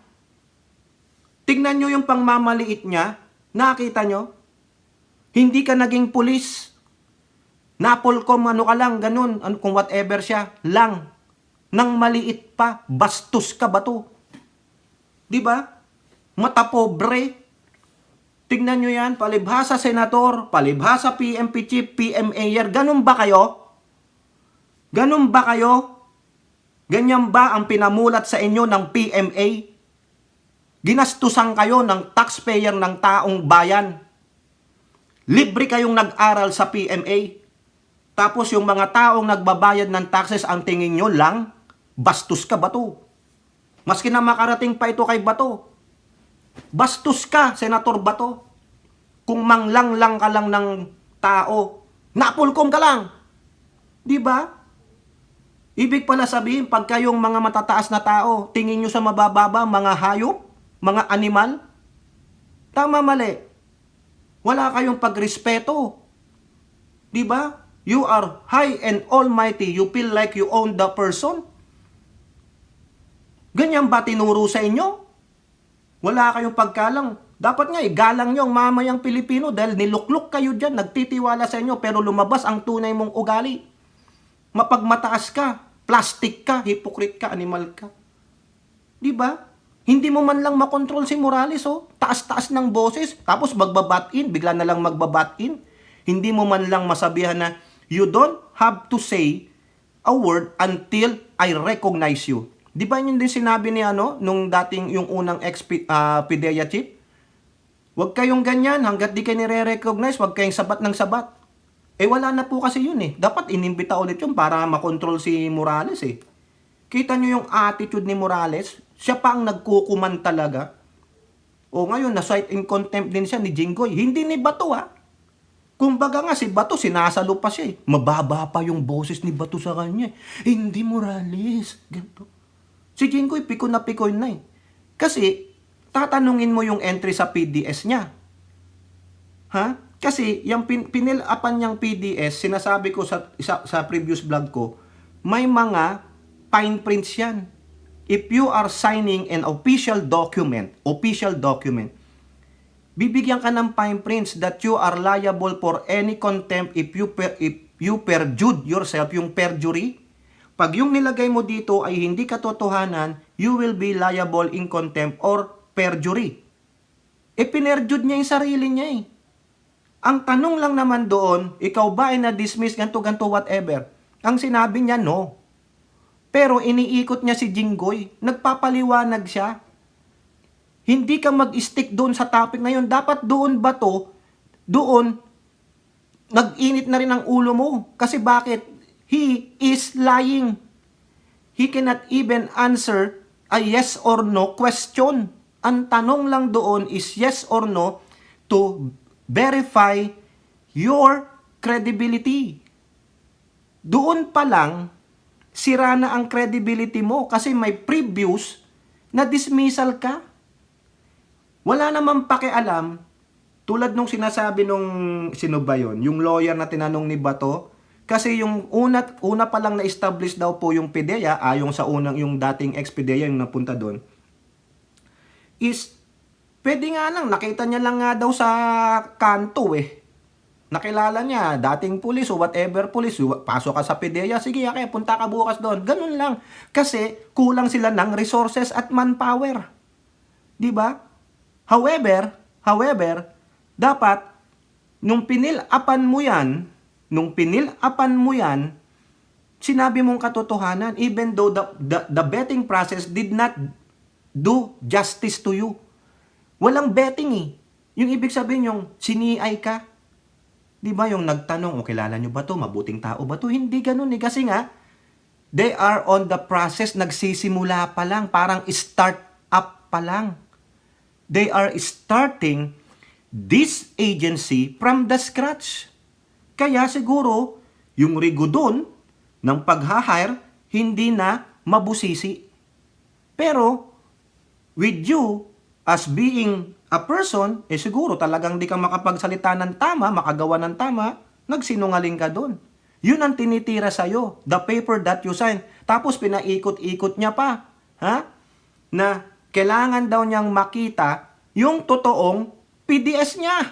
Tignan nyo yung pangmamaliit niya. Nakita nyo? Hindi ka naging pulis. Napolkom, ka lang, ganun. Kung whatever siya, lang. Nang maliit pa, bastos ka, Bato. Diba? Mata pobre. Tignan nyo yan, palibhasa senator, palibhasa PMP chief, PMAyer. Ganun ba kayo? Ganun ba kayo? Ganyan ba ang pinamulat sa inyo ng PMA? Ginastusan kayo ng taxpayer ng taong bayan. Libre kayong nag-aral sa PMA. Tapos yung mga taong nagbabayad ng taxes, ang tingin nyo lang, bastos ka, Bato. Maski na makarating pa ito kay Bato. Bastos ka, Senator Bato. Kung manglang-lang ka lang ng tao, napulkom ka lang. Di ba? Ibig pala sabihin, pag kayong mga matataas na tao, tingin nyo sa mabababa, mga hayop, mga animal, tama mali. Wala kayong pagrespeto. Di ba? You are high and almighty. You feel like you own the person. Ganyan ba tinuro sa inyo? Wala kayong pagkalang. Dapat nga, galang nyo ang mamayang Pilipino dahil nilukluk kayo dyan, nagtitiwala sa inyo, pero lumabas ang tunay mong ugali. Mapagmataas ka, plastic ka, hypocrite ka, animal ka. Di ba? Hindi mo man lang makontrol si Morales, oh. Taas-taas ng boses, tapos magbabat-in, bigla na lang magbabat-in. Hindi mo man lang masabihan na, you don't have to say a word until I recognize you. Di ba yun din sinabi ni nung dating yung unang ex-PDEA chief? Huwag kayong ganyan, hanggat di kayo nire-recognize, huwag kayong sabat ng sabat. Wala na po kasi yun eh. Dapat inimbita ulit yun para makontrol si Morales eh. Kita nyo yung attitude ni Morales, siya pa ang nagkukuman talaga. O ngayon, na-cite in contempt din siya ni Jinggoy. Hindi ni Bato Kumbaga nga si Bato, sinasalo pa siya eh. Mababa pa yung boses ni Bato sa kanya. Hindi Morales. Ganito. Si Jinggoy, piko na eh. Kasi, tatanungin mo yung entry sa PDS niya. Ha? Kasi, yung pinilapan niyang PDS, sinasabi ko sa previous vlog ko, may mga fine prints yan. If you are signing an official document, bibigyan ka ng fine prints that you are liable for any contempt if you perjured yourself, yung perjury. Pag yung nilagay mo dito ay hindi katotohanan, you will be liable in contempt or perjury. Pinerjured niya yung sarili niya eh. Ang tanong lang naman doon, ikaw ba ay na-dismiss, ganto, whatever. Ang sinabi niya, no. Pero iniikot niya si Jinggoy, nagpapaliwanag siya. Hindi ka mag-stick doon sa topic na yun. Dapat doon ba to? Doon, nag-init na rin ang ulo mo. Kasi bakit? He is lying. He cannot even answer a yes or no question. Ang tanong lang doon is yes or no to verify your credibility. Doon pa lang, sira na ang credibility mo kasi may previous na dismissal ka. Wala naman pakialam, tulad nung sinasabi nung, sino ba yun? Yung lawyer na tinanong ni Bato, kasi yung una pa lang na-establish daw po yung PIDEA, yung sa unang, yung dating ex-PIDEA yung napunta doon, is, pwede nga lang, nakita niya lang nga daw sa kanto Nakilala niya, dating pulis o whatever pulis, pasok ka sa PIDEA, sige okay, punta ka bukas doon. Ganun lang. Kasi kulang sila ng resources at manpower. Di ba? However, dapat, nung pinilapan mo yan, sinabi mong katotohanan, even though the betting process did not do justice to you. Walang betting Yung ibig sabihin yung siniay ka. Di ba yung nagtanong, kilala nyo ba to? Mabuting tao ba to? Hindi ganun Kasi nga, they are on the process, nagsisimula pa lang, parang start up pa lang. They are starting this agency from the scratch. Kaya siguro, yung rigo dun ng pag-hire, hindi na mabusisi. Pero, with you, as being a person, siguro talagang di ka makapagsalita ng tama, makagawa ng tama, nagsinungaling ka dun. Yun ang tinitira sa'yo, the paper that you sign. Tapos pinaikot-ikot niya pa, na kailangan daw niyang makita yung totoong PDS niya.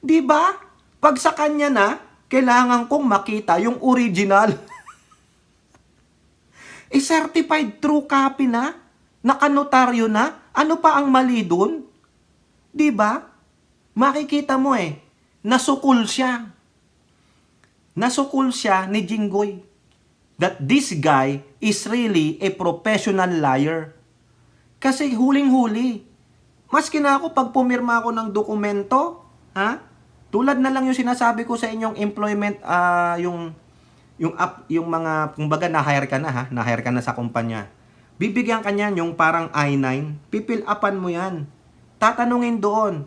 Di ba? Pag sa kanya na, kailangan kong makita yung original. Certified true copy na, nakanotaryo na, ano pa ang mali dun? Di ba? Makikita mo nasukul siya. Nasukul siya ni Jinggoy that this guy is really a professional liar. Kasi huling-huli, maski na ako pag pumirma ako ng dokumento, tulad na lang yung sinasabi ko sa inyong employment, yung mga, kumbaga na-hire ka na na-hire ka na sa kumpanya. Bibigyan ka niyan yung parang I-9, pipil-upan mo yan. Tatanungin doon,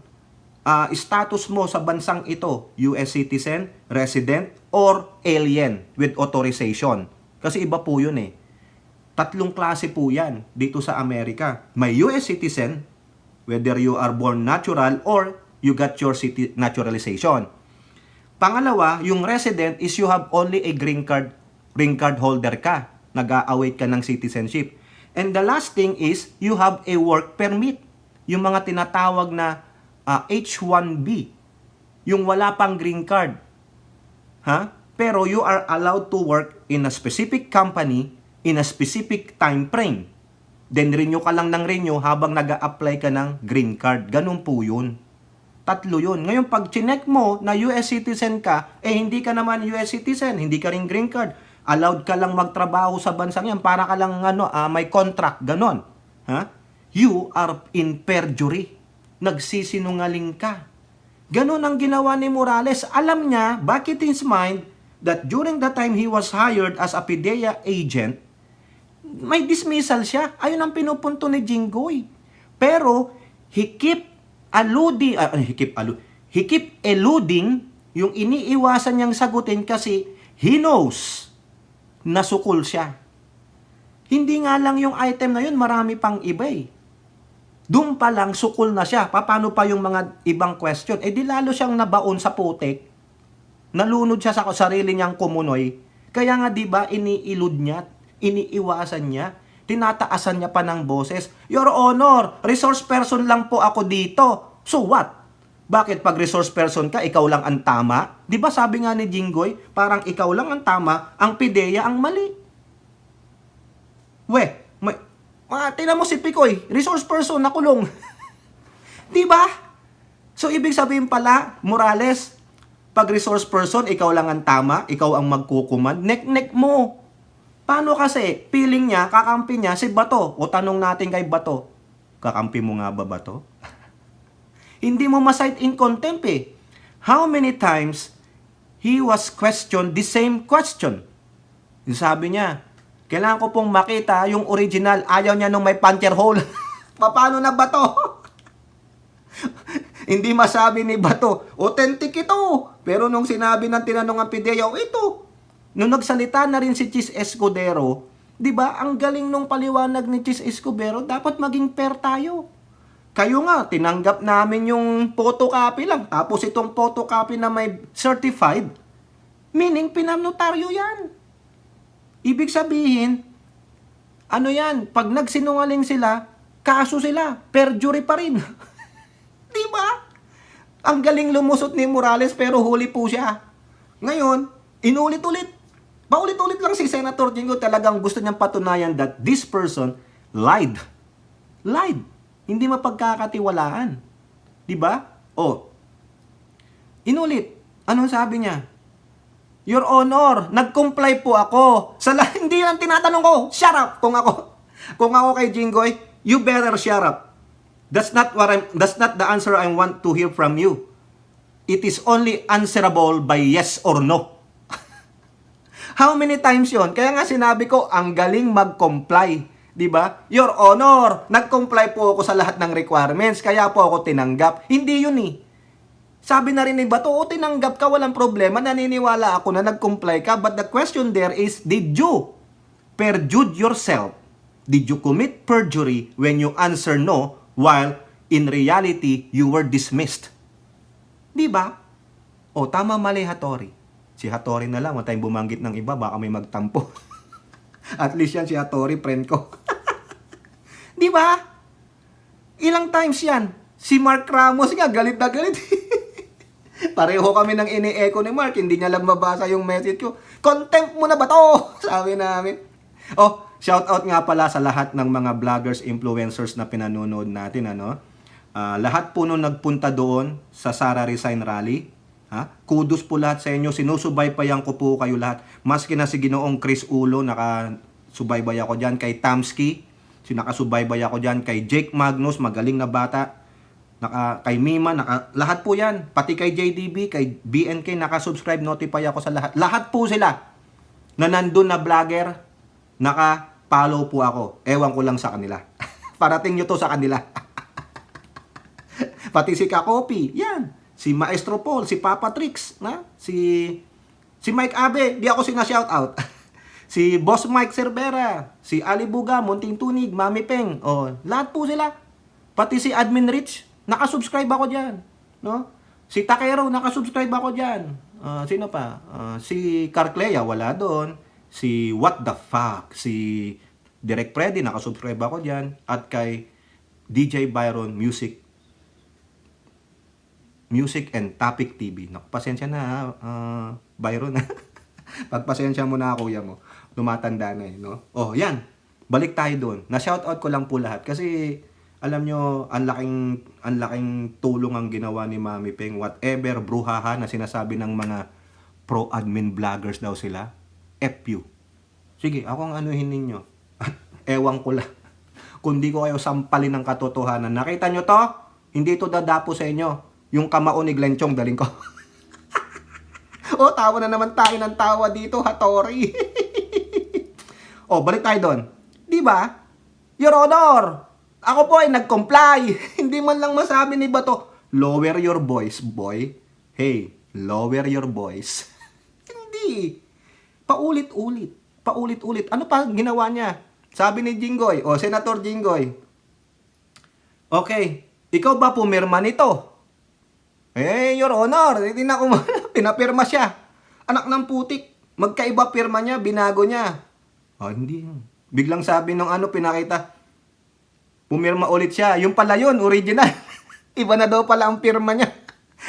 status mo sa bansang ito, US citizen, resident, or alien with authorization. Kasi iba po yun 3 klase po yan dito sa Amerika. May US citizen, whether you are born natural or you got your naturalization. Pangalawa, yung resident is you have only a green card holder ka. Nag-a-await ka ng citizenship. And the last thing is, you have a work permit. Yung mga tinatawag na H-1B. Yung wala pang green card. Pero you are allowed to work in a specific company in a specific time frame. Then renew ka lang ng renew habang nag-a-apply ka ng green card. Ganun po yun. 3 yun. Ngayon, pag chinek mo na US citizen ka, hindi ka naman US citizen, hindi ka rin green card. Allowed ka lang magtrabaho sa bansang yan para ka lang may contract, ganon. You are in perjury. Nagsisinungaling ka. Ganon ang ginawa ni Morales. Alam niya, back in his mind, that during the time he was hired as a PIDEA agent, may dismissal siya. Ayun ang pinupunto ni Jinggoy. Pero, he keep eluding yung iniiwasan niyang sagutin kasi he knows na sukul siya. Hindi nga lang yung item na yun, marami pang iba Doon pa lang sukul na siya. Paano pa yung mga ibang question? Di lalo siyang nabaon sa putik. Nalunod siya sa sarili niyang kumunoy. Kaya nga 'di ba iniilud niya, iniiwasan niya, tinataasan niya pa ng boses. Your Honor, resource person lang po ako dito. So what? Bakit pag resource person ka, ikaw lang ang tama? 'Di ba sabi nga ni Jinggoy, parang ikaw lang ang tama, ang PIDEA ang mali. Tingnan mo si Picoy, resource person na kulong. 'Di ba? So ibig sabihin pala, Morales, pag resource person, ikaw lang ang tama, ikaw ang magkukuman, nek-nek mo. Paano kasi? Feeling niya, kakampi niya si Bato. O tanong natin kay Bato, kakampi mo nga ba Bato? Hindi mo ma-cite in contempt How many times he was questioned the same question? Sabi niya, kailangan ko pong makita yung original. Ayaw niya nung may puncture hole. Paano na ba to? Hindi masabi ni Bato, authentic ito. Pero nung sinabi ng tinanong ang PIDEA, ito. Nung nagsalita na rin si Chis Escudero, 'Di ba? Ang galing nung paliwanag ni Chis Escudero, dapat maging fair tayo. Kayo nga, tinanggap namin yung photocopy lang. Tapos itong photocopy na may certified, meaning pinanotaryo yan. Ibig sabihin, ano yan, pag nagsinungaling sila, kaso sila, perjury pa rin. Di ba? Ang galing lumusot ni Morales pero huli po siya. Ngayon, inulit-ulit. Paulit-ulit lang si Senator Jinggoy, talagang gusto niyang patunayan that this person lied. Lied. Hindi mapagkakatiwalaan. 'Di ba? Oh. Inulit. Anong sabi niya? Your Honor, nag-comply po ako. Hindi lang tinatanong ko. Shut up kung ako kay Jinggoy, you better shut up. That's not the answer I want to hear from you. It is only answerable by yes or no. How many times 'yon? Kaya nga sinabi ko, ang galing mag-comply. 'Di ba? Your Honor, nag-comply po ako sa lahat ng requirements, kaya po ako tinanggap. Hindi 'yun eh. Sabi na rin ni Bato, tinanggap ka, walang problema, naniniwala ako na nag-comply ka, but the question there is, did you perjure yourself? Did you commit perjury when you answer no, while in reality, you were dismissed? 'Di ba? O, tama mali Hattori. Si Hattori na lang, matayong bumanggit ng iba, baka may magtampo. At least yan si Hattori, friend ko. Di ba? Ilang times yan? Si Mark Ramos nga, galit na galit. Pareho kami ng ini-echo ni Mark, hindi niya lang mabasa yung message ko. Contempt mo na ba to? Sabi namin. Oh, shout out nga pala sa lahat ng mga vloggers, influencers na pinanonood natin, ano? Lahat po nung nagpunta doon sa Sara Resign Rally, kudos po lahat sa inyo. Sinusubaybayan ko po kayo lahat. Maski na si Ginoong Chris Ulo, nakasubaybay ako dyan. Kay Tamski, nakasubaybay ako dyan. Kay Jake Magnus, magaling na bata. Kay Mima, lahat po yan. Pati kay JDB, kay BNK, nakasubscribe, notify ako sa lahat. Lahat po sila na nandun na vlogger, naka-follow po ako. Ewan ko lang sa kanila. Parating nyo to sa kanila. Pati si Kakopi, yan. Si Maestro Paul, si Papa Trix, si Mike Abe, di ako sina-shoutout. Si Boss Mike Cervera, si Ali Buga, Munting Tunig, Mami Peng, lahat po sila. Pati si Admin Rich, nakasubscribe ako diyan, no? Si Takero, nakasubscribe ako diyan. Sino pa? Si Carclea, wala doon. Si What the Fuck, si Direct Freddy, nakasubscribe ako diyan. At kay DJ Byron Music and Topic TV. Pasensya na, Byron. Pagpasensya mo na, kuya mo. Lumatanda na eh, no? Oh, yan. Balik tayo doon. Na-shoutout ko lang po lahat. Kasi, alam nyo, ang laking tulong ang ginawa ni Mami Peng. Whatever, bruhaha na sinasabi ng mga pro-admin vloggers daw sila. FU. Sige, ako ang anuhin ninyo. Ewan ko lang. Kung di ko kayo sampalin ng katotohanan. Nakita nyo to? Hindi ito dadapo sa inyo. Yung kamao ni Glenn Chong, daling ko. Tawa na naman tayo ng tawa dito, Hattori. Balik tayo doon. Di ba? Your Honor, ako po ay nag-comply. Hindi man lang masabi ni Bato, lower your voice, boy. Hey, lower your voice. Hindi. Paulit-ulit. Paulit-ulit. Ano pa ginawa niya? Sabi ni Jinggoy, Senator Jinggoy, okay, ikaw ba pumirma nito? Your Honor, hindi na ako pinapirma siya. Anak ng putik. Magkaiba pirma niya, binago niya. Hindi. Biglang sabi nung pinakita. Pumirma ulit siya. Yung pala yun, original. Iba na daw pala ang pirma niya.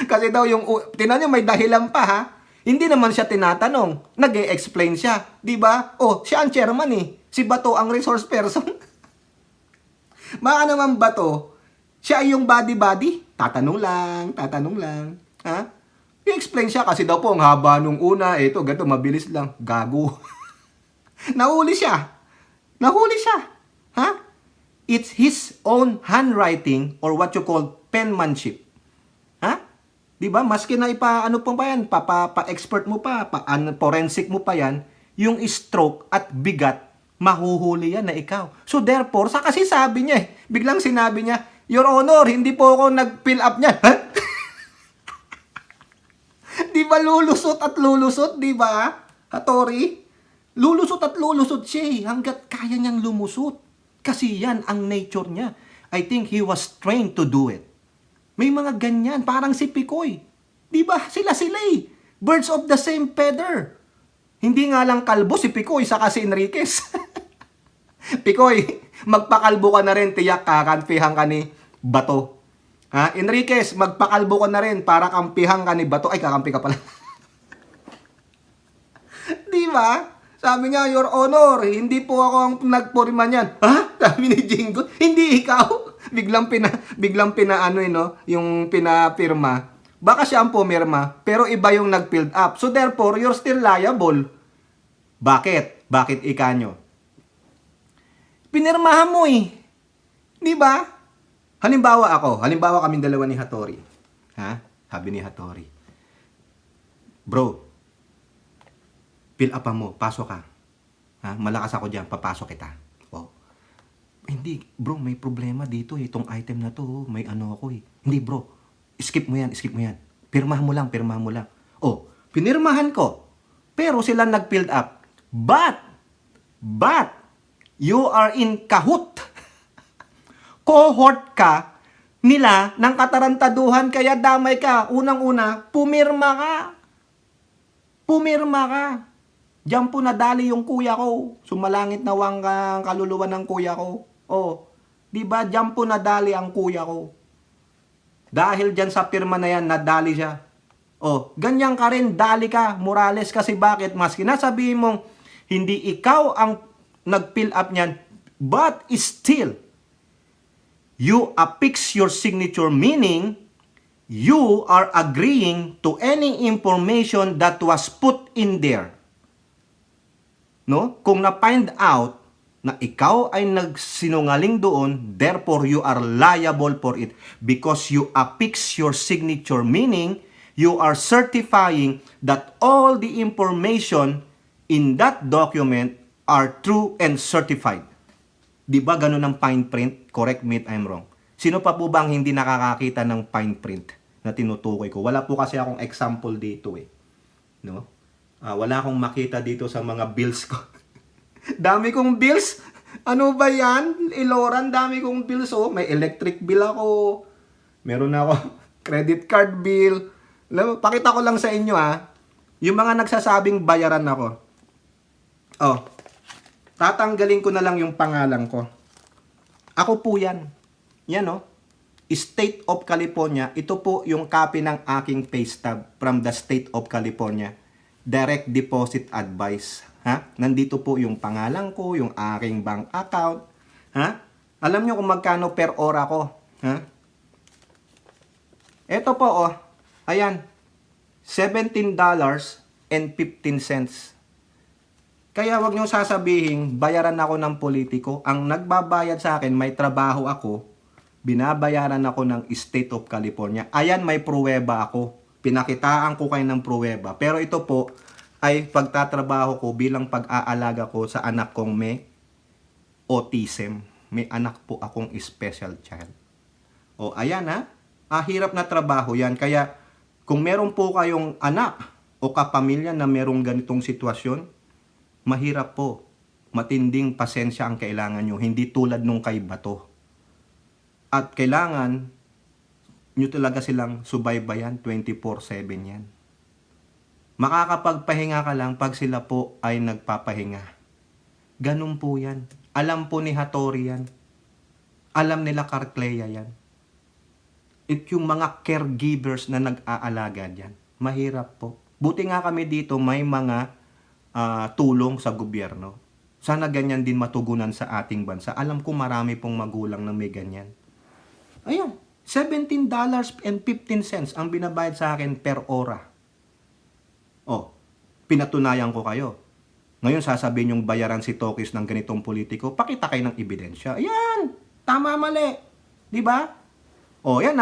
Kasi daw tinan niyo may dahilan pa ha. Hindi naman siya tinatanong. Nag-e-explain siya. Diba? Siya ang chairman eh. Si Bato ang resource person. Baka naman Bato, siya ay yung body-body. Tatanong lang. Ha? I-explain siya kasi daw po ang haba nung una. Ito, ganito, mabilis lang. Gago. Nahuli siya. Ha? It's his own handwriting or what you call penmanship. Ha? Diba? Maski na ano pa yan, pa-expert mo pa, forensic mo pa yan, yung stroke at bigat, mahuhuli yan na ikaw. So therefore, kasi sabi niya biglang sinabi niya, Your Honor, hindi po ako nag-fill up niya. Di ba lulusot at lulusot, di ba? Hattori? Lulusot at lulusot siya hanggat kaya niyang lumusot. Kasi yan ang nature niya. I think he was trained to do it. May mga ganyan, parang si Picoy. Di ba? Sila Birds of the same feather. Hindi nga lang kalbo si Picoy saka si Enriquez. Picoy, magpakalbo ka na rin, tiyak kakampihan ka ni Bato. Ha? Enriquez, magpakalbo ka na rin para kampihan ka ni Bato. Ay, kakampi ka pala. Di ba? Sabi nga, Your Honor, hindi po ako ang nagpurma niyan. Ha? Sabi ni Jingo, hindi ikaw. Biglang yung pinapirma. Baka siya ang pumirma, pero iba yung nag-filled up. So therefore, you're still liable. Bakit? Bakit ikanyo? Pinirmahan mo Di ba? Halimbawa kaming dalawa ni Hattori. Ha? Sabi ni Hattori, bro, fill up mo, pasok ka. Ha? Malakas ako dyan, papasok kita. Oh. Hindi, bro, may problema dito itong item na to, may ano ako Hindi, bro, skip mo yan. Pirmahan mo lang. Oh, pinirmahan ko. Pero sila nag-filled up. But, you are in kahoot. Cohort ka nila ng katarantaduhan, kaya damay ka. Unang-una, pumirma ka. Diyan po nadali yung kuya ko. Sumalangit na wang kaluluwa ng kuya ko. Oh, di ba diyan po nadali ang kuya ko? Dahil diyan sa pirma na yan, nadali siya. Oh, ganyan ka rin, dali ka, Morales, kasi bakit? Maski nasabihin mong hindi ikaw ang nag-fill up niyan, but still, you affix your signature, meaning you are agreeing to any information that was put in there. No? Kung na-find out na ikaw ay nagsinungaling doon, therefore you are liable for it because you affix your signature, meaning you are certifying that all the information in that document are true and certified. Di ba ganun ang fine print? Correct me if I'm wrong. Sino pa po bang hindi nakakakita ng fine print na tinutukoy ko? Wala po kasi akong example dito No? Wala akong makita dito sa mga bills ko. Dami kong bills. Ano ba yan? Iloran, dami kong bills. May electric bill ako. Meron ako credit card bill. Pakita ko lang sa inyo yung mga nagsasabing bayaran ako. Tatanggalin ko na lang yung pangalan ko. Ako po yan. Yan State of California. Ito po yung copy ng aking pay stub from the State of California. Direct deposit advice. Nandito po yung pangalan ko, yung aking bank account. Alam nyo kung magkano per hora ko. Ito po ayan. $17.15. Kaya wag nyo sasabihin, bayaran ako ng politiko. Ang nagbabayad sa akin, may trabaho ako, binabayaran ako ng State of California. Ayan, may pruweba ako. Pinakitaan ko kayo ng pruweba. Pero ito po ay pagtatrabaho ko bilang pag-aalaga ko sa anak kong may autism. May anak po akong special child. Ayan hirap na trabaho yan. Kaya kung meron po kayong anak o kapamilya na merong ganitong sitwasyon, mahirap po. Matinding pasensya ang kailangan nyo. Hindi tulad nung kay Bato. At kailangan nyo talaga silang subaybayan 24/7 yan. Makakapagpahinga ka lang pag sila po ay nagpapahinga. Ganun po yan. Alam po ni Hattori yan. Alam nila Carclea yan. At yung mga caregivers na nag-aalaga dyan, mahirap po. Buti nga kami dito may mga tulong sa gobyerno. Sana ganyan din matugunan sa ating bansa. Alam ko marami pong magulang na may ganyan. Ayan, $17.15 ang binabayad sa akin per hora. Pinatunayan ko kayo. Ngayon sasabihin yung bayaran si Tokis ng ganitong politiko, pakita kayo ng ebidensya. Ayan, tama mali. Di ba? Yan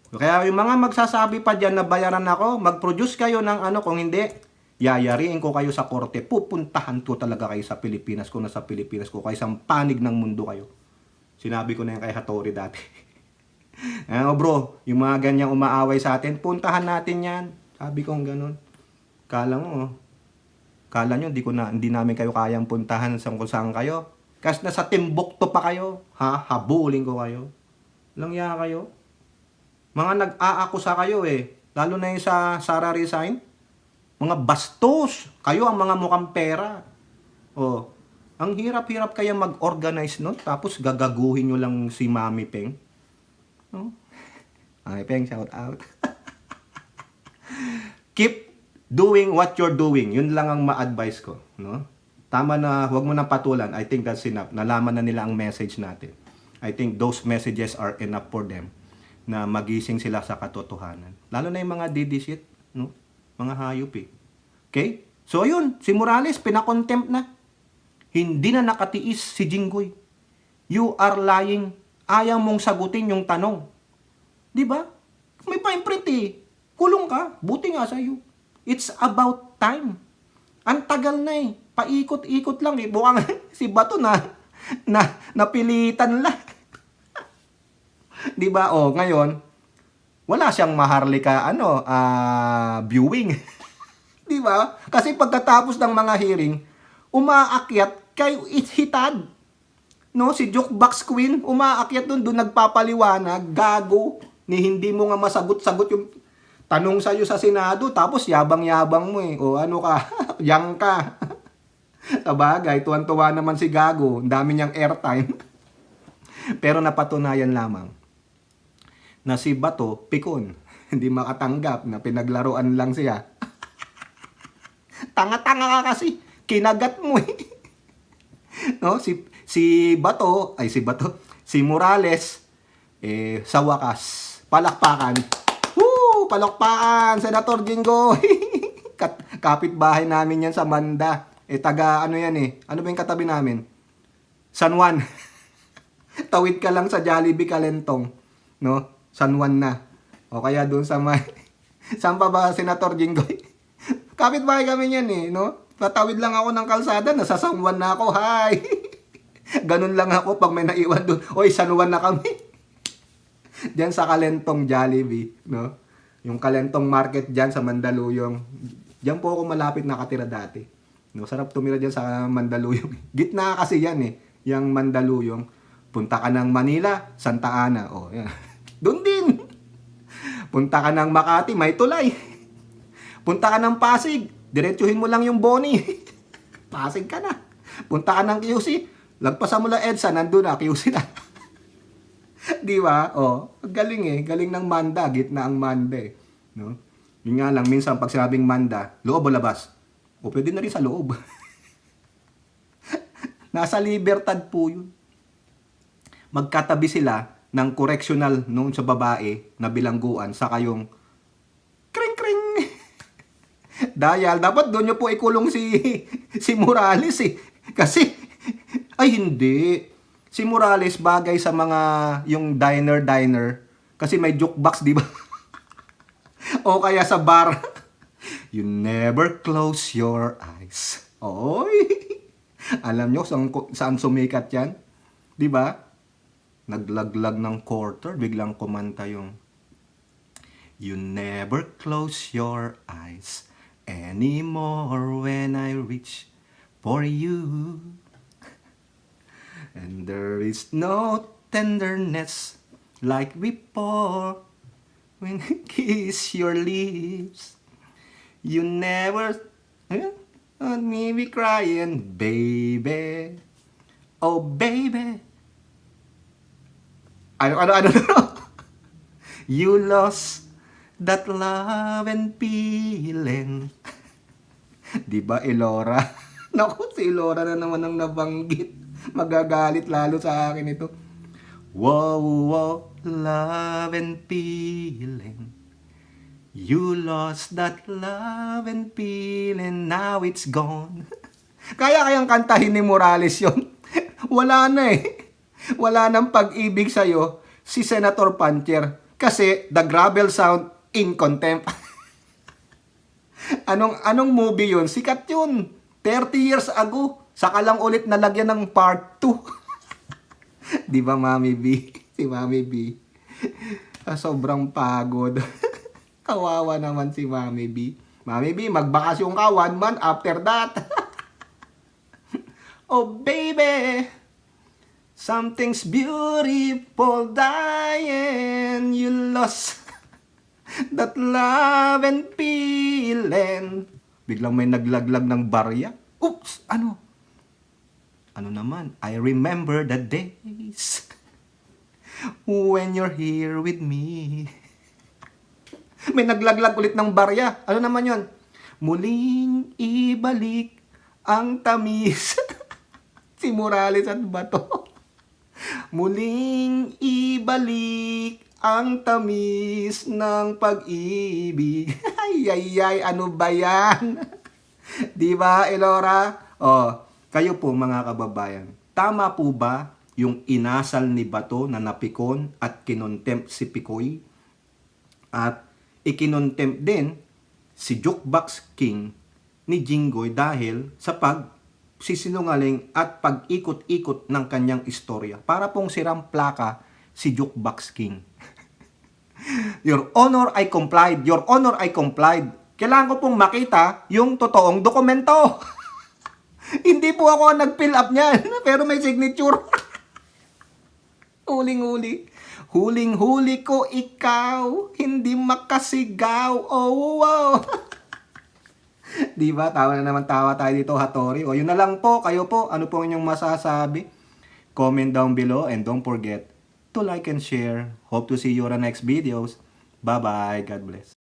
Kaya yung mga magsasabi pa dyan na bayaran ako, mag-produce kayo ng kung hindi, yayariin ko kayo sa korte. Pupuntahan ko talaga kayo sa Pilipinas, kung nasa Pilipinas ko, kayo sa panig ng mundo kayo. Sinabi ko na yan kay Hattori dati. Bro, yung mga ganyang umaaway sa atin, puntahan natin yan. Sabi kong ganun. Kala mo, Kala nyo, hindi namin kayo kayang puntahan kung saan kayo. Kasi nasa Timbuktu pa kayo. Ha? Habulin ko kayo. Langya kayo. Mga nag-aakusa kayo eh. Lalo na yung sa Sara Resign. Mga bastos. Kayo ang mga mukhang pera. Oh. Ang hirap-hirap kaya mag-organize nun. Tapos gagaguhin nyo lang si Mami Peng. No? Mami Peng, shout out. Keep doing what you're doing. Yun lang ang ma-advise ko. No? Tama na, huwag mo na patulan. I think that's enough. Nalaman na nila ang message natin. I think those messages are enough for them na magising sila sa katotohanan. Lalo na yung mga didisit, no? Mga hayop eh. Okay? So ayun, si Morales pinakontempt na. Hindi na nakatiis si Jinggoy. You are lying. Ayaw mong sagutin yung tanong. Di ba? May fine print eh. Kulong ka. Buti nga sa'yo. It's about time. Ang tagal na eh. Paikot-ikot lang eh. Buwang si Bato napilitan lang. Di ba? Oh, ngayon, wala siyang maharlika viewing. Di ba? Kasi pagkatapos ng mga hearing, umaakyat kay Hitad. No, si Jukebox Queen, umaakyat doon nagpapaliwanag, gago, ni hindi mo nga masagot-sagot yung tanong sa'yo sa Senado, tapos yabang-yabang mo eh. O ano ka, yang ka. Sabagay, tuwan-tuwa naman si gago, ang dami niyang airtime. Pero napatunayan lamang na si Bato, pikon, hindi makatanggap na pinaglaruan lang siya. Tanga-tanga ka kasi, kinagat mo eh. No, si Morales, sa wakas, palakpakan. Woo! Palakpakan, Senator Jinggoy. Kapitbahay namin yan sa Manda. Taga ano yan eh. Ano ba yung katabi namin? San Juan. Tawid ka lang sa Jollibee Kalentong. No? San Juan na. O kaya doon sa may... Saan pa ba, Senator Jinggoy? Kapitbahay kami yan eh. No? Patawid lang ako ng kalsada. Nasa San Juan na ako. Hi! Ganun lang ako pag may naiwan doon. Oy, San Juan na kami. Diyan sa Kalentong Jollibee. No? Yung Kalentong Market dyan sa Mandaluyong. Diyan po ako malapit nakatira dati. No, sarap tumira dyan sa Mandaluyong. Gitna kasi yan eh. Yung Mandaluyong. Punta ka ng Manila, Santa Ana. Oh, yan. Doon din. Punta ka ng Makati, may tulay. Punta ka ng Pasig, diretsuhin mo lang yung Boni. Pasig ka na. Punta ka ng QC, lagpasan mo lang EDSA, nandun na, QC na. Di ba? Oh, galing eh. Galing ng Manda, gitna ang Manda eh. No? Yun nga lang, minsan pag sinabing Manda, loob o labas? O pwede na rin sa loob. Nasa Libertad po yun. Magkatabi sila ng correctional nung sa babae na bilangguan sa kayong kring-kring. Dahil dapat doon nyo po ikulong si Morales eh. Kasi, ay hindi. Si Morales bagay sa mga yung diner. Kasi may jukebox, di ba? O kaya sa bar. You never close your eyes. Oy! Alam nyo saan sumikat yan? Di ba? Naglaglag ng quarter, biglang kumanta yung You never close your eyes anymore when I reach for you. And there is no tenderness like before when I kiss your lips. You never let me be crying, baby. Oh, baby. Ano? You lost that love and feeling. Diba, Elora? Naku, si Elora na naman ang nabanggit. Magagalit lalo sa akin ito. Wow, love and feeling. You lost that love and feeling, now it's gone. Kayang kantahin ni Morales yon. Wala na eh. Wala nang pag-ibig sa'yo si Senator Pancher. Kasi the gravel sound in contempt. Anong movie yun? Sikat yun. 30 years ago. Saka lang ulit nalagyan ng part 2. Di ba, Mami B? Si Mami B. Sobrang pagod. Kawawa naman si Mami B. Mami B, magbakasyon ka 1 month after that. Oh baby, something's beautiful dying. You lost that love and feeling. Biglang may naglaglag ng barya. Oops! Ano? Ano naman? I remember the days when you're here with me. May naglaglag ulit ng barya. Ano naman yon? Muling ibalik ang tamis. Si Morales at Bato. Muling ibalik ang tamis ng pag-ibig. Ay, ano ba yan? Di ba, Elora? Oh, kayo po mga kababayan. Tama po ba yung inasal ni Bato na napikon at kinontempt si Picoy? At ikinontempt din si Jukebox King ni Jinggoy dahil sa pagsisinungaling at pag-ikot-ikot ng kanyang istorya. Para pong sirang plaka si Jukebox King. Your Honor, I complied. Your Honor, I complied. Kailangan ko pong makita yung totoong dokumento. Hindi po ako nag-fill up niyan, pero may signature. Huling-huli. Huling-huli ko ikaw, hindi makasigaw. Oh, wow. Diba? Tawa na naman tawa tayo dito, Hattori. O, yun na lang po. Kayo po, ano po inyong masasabi? Comment down below and don't forget to like and share. Hope to see you on the next videos. Bye-bye. God bless.